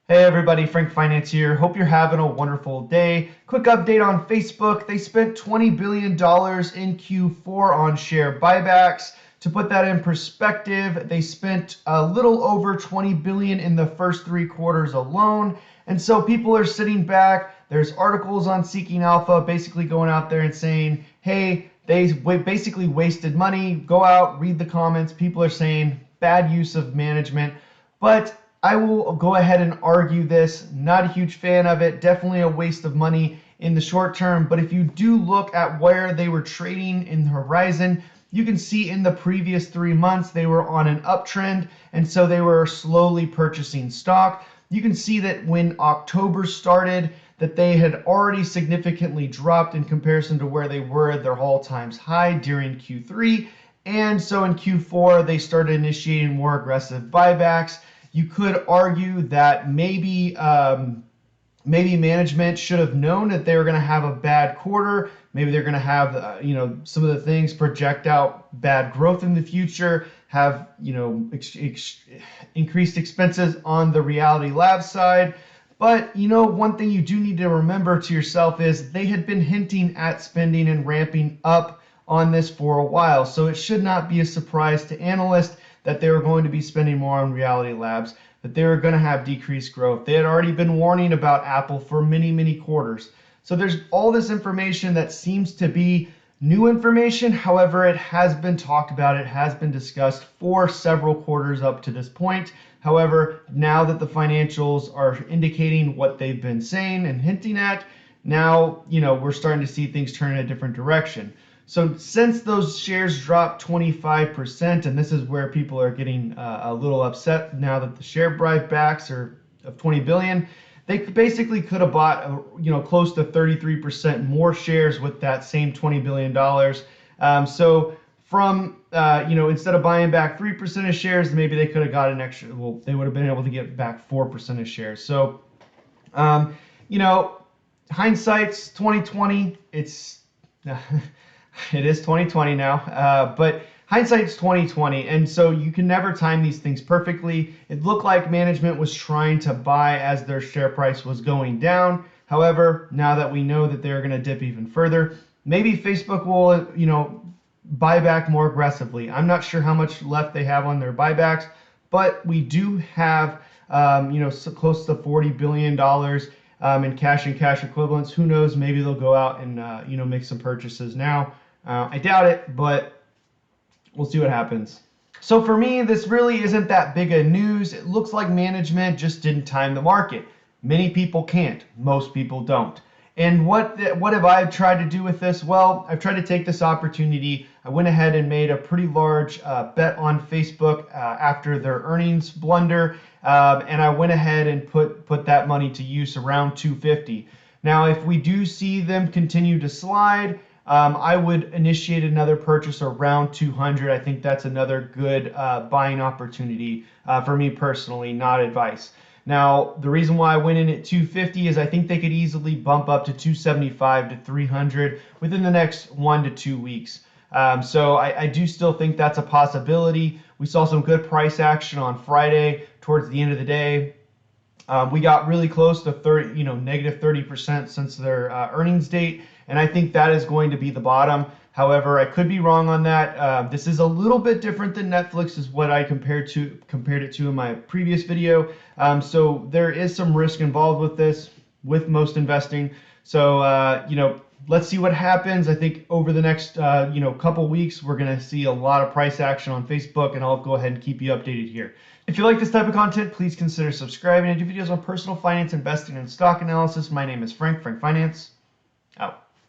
Hey everybody, Frank Finance here. Hope you're having a wonderful day. Quick update on Facebook. They spent $20 billion in Q4 on share buybacks. To put that in perspective, they spent a little over $20 billion in the first 3 quarters alone. And so people are sitting back. There's articles on Seeking Alpha basically going out there and saying, hey, they basically wasted money. Go out, read the comments. People are saying bad use of management. But I will go ahead and argue this. Not a huge fan of it. Definitely a waste of money in the short term. But if you do look at where they were trading in the horizon, you can see in the previous 3 months they were on an uptrend, and so they were slowly purchasing stock. You can see that when October started, that they had already significantly dropped in comparison to where they were at their all-time high during Q3. And so in Q4, they started initiating more aggressive buybacks. You could argue that maybe management should have known that they were going to have a bad quarter. Maybe they're going to have some of the things project out bad growth in the future, have increased expenses on the Reality Labs side. But one thing you do need to remember to yourself is they had been hinting at spending and ramping up on this for a while. So it should not be a surprise to analysts that they were going to be spending more on Reality Labs, that they were going to have decreased growth. They had already been warning about Apple for many, many quarters. So there's all this information that seems to be new information. However, it has been talked about, it has been discussed for several quarters up to this point. However, now that the financials are indicating what they've been saying and hinting at, now we're starting to see things turn in a different direction. So since those shares dropped 25%, and this is where people are getting a little upset now that the share buybacks are of 20 billion, they basically could have bought close to 33% more shares with that same $20 billion. So from instead of buying back 3% of shares, maybe they could have got an extra. Well, they would have been able to get back 4% of shares. So hindsight's 2020. It is 2020 now, but hindsight's 2020, and so you can never time these things perfectly. It looked like management was trying to buy as their share price was going down. However, now that we know that they're going to dip even further, maybe Facebook will, buy back more aggressively. I'm not sure how much left they have on their buybacks, but we do have, so close to $40 billion in cash and cash equivalents. Who knows? Maybe they'll go out and make some purchases now. I doubt it, but we'll see what happens. So for me, this really isn't that big of news. It looks like management just didn't time the market. Many people can't. Most people don't. And what have I tried to do with this? Well, I've tried to take this opportunity. I went ahead and made a pretty large bet on Facebook after their earnings blunder, and I went ahead and put that money to use around 250. Now, if we do see them continue to slide, I would initiate another purchase around 200. I think that's another good buying opportunity for me personally, not advice. Now, the reason why I went in at 250 is I think they could easily bump up to 275 to 300 within the next 1 to 2 weeks. So I do still think that's a possibility. We saw some good price action on Friday towards the end of the day. We got really close to negative 30% since their earnings date, and I think that is going to be the bottom. However, I could be wrong on that. This is a little bit different than Netflix, is what I compared it to in my previous video. So there is some risk involved with this, with most investing. So let's see what happens. I think over the next couple weeks, we're going to see a lot of price action on Facebook, and I'll go ahead and keep you updated here. If you like this type of content, please consider subscribing. I do videos on personal finance, investing, and stock analysis. My name is Frank Finance. Out.